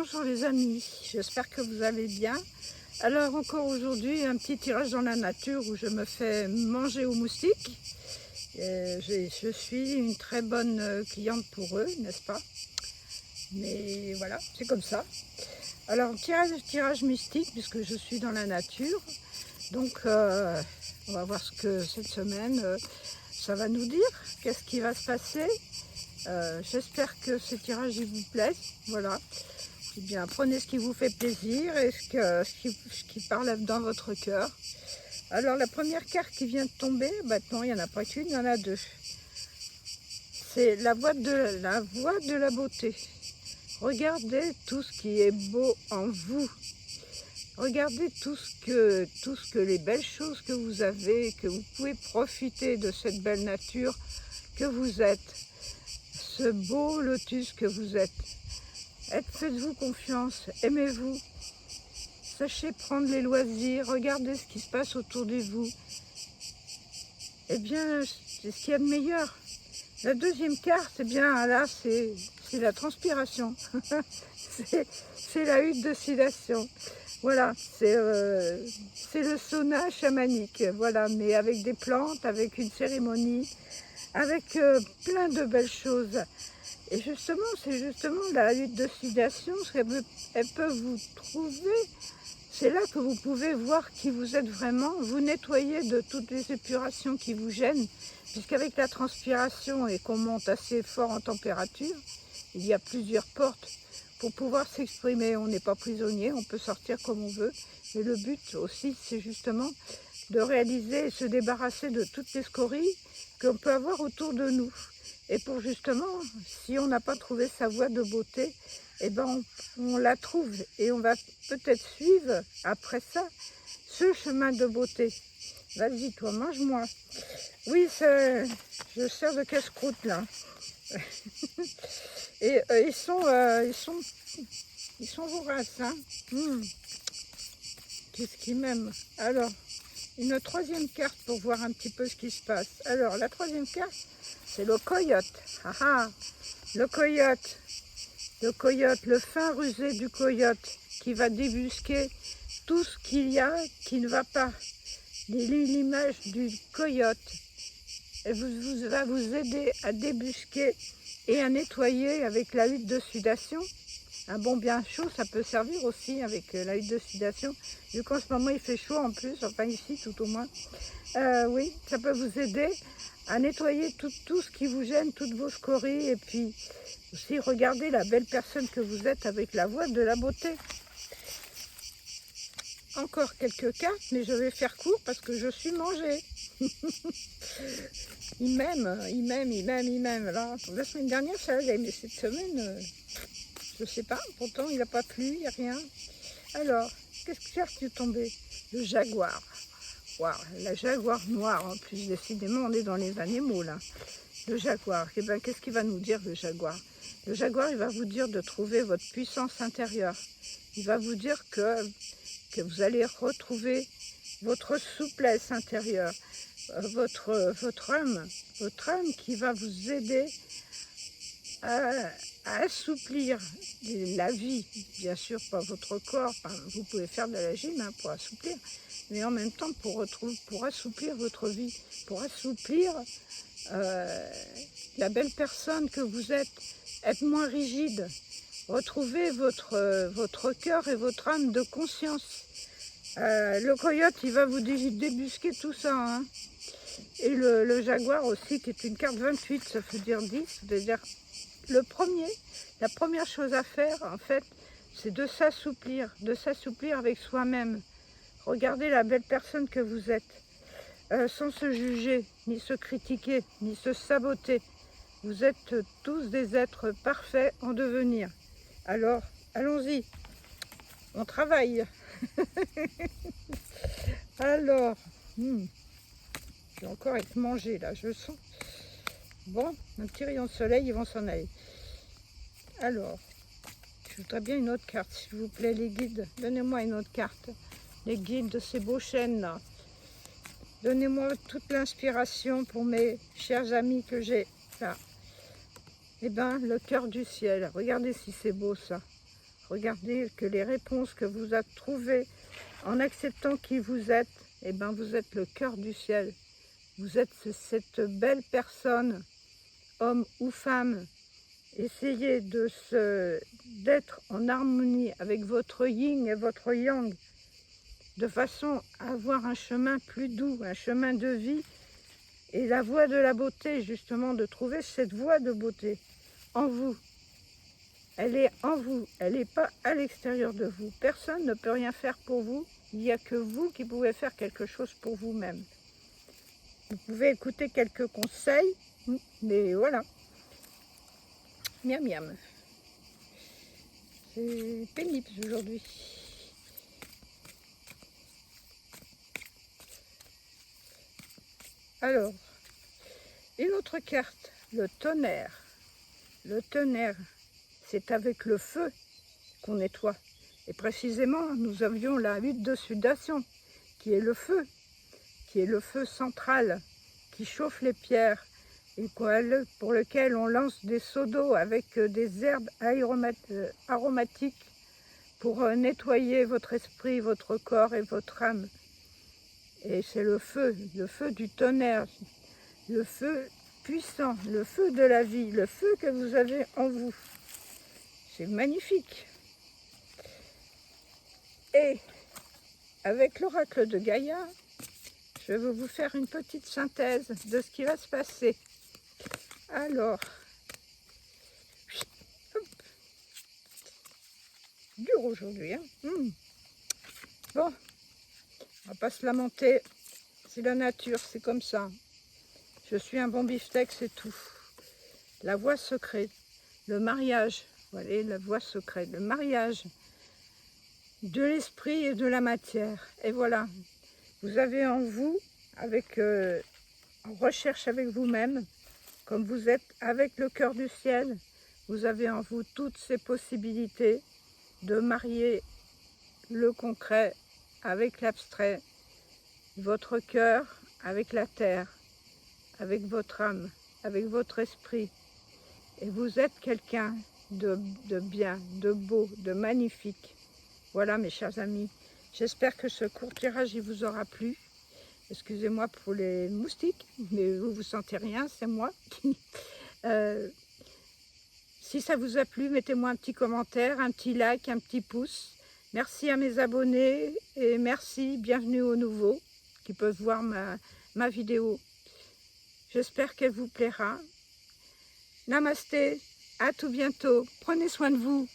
Bonjour les amis, j'espère que vous allez bien. Alors encore aujourd'hui un petit tirage dans la nature où je me fais manger aux moustiques. Je suis une très bonne cliente pour eux, n'est-ce pas? Mais voilà, c'est comme ça. Alors tirage mystique puisque je suis dans la nature. Donc on va voir ce que cette semaine ça va nous dire. Qu'est-ce qui va se passer? J'espère que ce tirage il vous plaît. Voilà. Eh bien, prenez ce qui vous fait plaisir et ce qui parle dans votre cœur. Alors, la première carte qui vient de tomber, non, il n'y en a pas qu'une, il y en a deux. C'est la voie de la beauté. Regardez tout ce qui est beau en vous. Regardez tout ce que les belles choses que vous avez, que vous pouvez profiter de cette belle nature que vous êtes. Ce beau lotus que vous êtes. Faites-vous confiance, aimez-vous, sachez prendre les loisirs, regardez ce qui se passe autour de vous. Eh bien, c'est ce qu'il y a de meilleur. La deuxième carte, eh bien là, c'est la transpiration. c'est la hutte d'oscillation. Voilà, c'est le sauna chamanique, voilà, mais avec des plantes, avec une cérémonie, avec plein de belles choses. Et justement, c'est justement la hutte d'oscillation, elle peut vous trouver, c'est là que vous pouvez voir qui vous êtes vraiment, vous nettoyer de toutes les épurations qui vous gênent, puisqu'avec la transpiration et qu'on monte assez fort en température, il y a plusieurs portes pour pouvoir s'exprimer. On n'est pas prisonnier, on peut sortir comme on veut, mais le but aussi, c'est justement de réaliser et se débarrasser de toutes les scories qu'on peut avoir autour de nous. Et pour justement, si on n'a pas trouvé sa voie de beauté, eh ben on la trouve et on va peut-être suivre après ça ce chemin de beauté. Vas-y toi, mange-moi. Oui, je sers de casse-croûte là. Et ils sont voraces, hein. Qu'est-ce qu'ils m'aiment. Alors, une troisième carte pour voir un petit peu ce qui se passe. Alors, la troisième carte, c'est le coyote. Ah ah, le coyote, le fin rusé du coyote qui va débusquer tout ce qu'il y a qui ne va pas. L'image du coyote va vous aider à débusquer et à nettoyer avec la hutte d'oscillation. Un bon bien chaud, ça peut servir aussi avec la hutte d'oscillation. Vu qu'en ce moment il fait chaud en plus, enfin ici tout au moins. Oui, ça peut vous aider à nettoyer tout ce qui vous gêne, toutes vos scories. Et puis aussi regardez la belle personne que vous êtes avec la voie de la beauté. Encore quelques cartes, mais je vais faire court parce que je suis mangée. Il m'aime. Là, la semaine dernière ça allait, mais cette semaine... je sais pas, pourtant il n'a pas plu, il n'y a rien. Alors, qu'est-ce qui est tombé? Le jaguar. Waouh, la jaguar noire en plus, décidément on est dans les animaux là. Le jaguar, eh bien qu'est-ce qu'il va nous dire le jaguar? Le jaguar, il va vous dire de trouver votre puissance intérieure. Il va vous dire que vous allez retrouver votre souplesse intérieure, votre âme qui va vous aider à assouplir la vie, bien sûr pas votre corps, vous pouvez faire de la gym pour assouplir, mais en même temps pour assouplir votre vie, pour assouplir la belle personne que vous êtes, être moins rigide, retrouver votre cœur et votre âme de conscience. Le coyote, il va vous débusquer tout ça, hein. Et le jaguar aussi, qui est une carte 28, ça veut dire 10, c'est-à-dire la première chose à faire, en fait, c'est de s'assouplir avec soi-même. Regardez la belle personne que vous êtes, sans se juger, ni se critiquer, ni se saboter. Vous êtes tous des êtres parfaits en devenir. Alors, allons-y, on travaille. Alors, je vais encore être mangée là, je sens. Bon, un petit rayon de soleil, ils vont s'en aller. Alors, je voudrais bien une autre carte, s'il vous plaît, les guides. Donnez-moi une autre carte. Les guides de ces beaux chênes là. Donnez-moi toute l'inspiration pour mes chers amis que j'ai là. Eh bien, le cœur du ciel. Regardez si c'est beau ça. regardez que les réponses que vous avez trouvées en acceptant qui vous êtes, eh ben vous êtes le cœur du ciel. Vous êtes cette belle personne, homme ou femme. Essayez d'être en harmonie avec votre yin et votre yang, de façon à avoir un chemin plus doux, un chemin de vie, et la voie de la beauté, justement, de trouver cette voie de beauté en vous. Elle est en vous, elle n'est pas à l'extérieur de vous. Personne ne peut rien faire pour vous, il n'y a que vous qui pouvez faire quelque chose pour vous-même. Vous pouvez écouter quelques conseils, mais voilà. Miam miam. C'est pénible aujourd'hui. Alors, une autre carte, le tonnerre. Le tonnerre, c'est avec le feu qu'on nettoie. Et précisément, nous avions la huile de sudation, qui est le feu central, qui chauffe les pierres, et pour lequel on lance des seaux d'eau avec des herbes aromatiques pour nettoyer votre esprit, votre corps et votre âme. Et c'est le feu du tonnerre, le feu puissant, le feu de la vie, le feu que vous avez en vous. C'est magnifique. Et avec l'oracle de Gaïa, je vais vous faire une petite synthèse de ce qui va se passer. Alors, hop, dur aujourd'hui, hein. Bon, on va pas se lamenter, c'est la nature, c'est comme ça. Je suis un bon beefsteak, c'est tout. La voie secrète, le mariage, voilà la voie secrète, le mariage de l'esprit et de la matière. Et voilà, vous avez en vous, en recherche avec vous-même, comme vous êtes avec le cœur du ciel, vous avez en vous toutes ces possibilités de marier le concret avec l'abstrait, votre cœur avec la terre, avec votre âme, avec votre esprit. Et vous êtes quelqu'un de bien, de beau, de magnifique. Voilà mes chers amis, j'espère que ce court tirage il vous aura plu. Excusez-moi pour les moustiques, mais vous sentez rien, c'est moi. Si ça vous a plu, mettez-moi un petit commentaire, un petit like, un petit pouce. Merci à mes abonnés et merci, bienvenue aux nouveaux qui peuvent voir ma vidéo. J'espère qu'elle vous plaira. Namasté, à tout bientôt. Prenez soin de vous.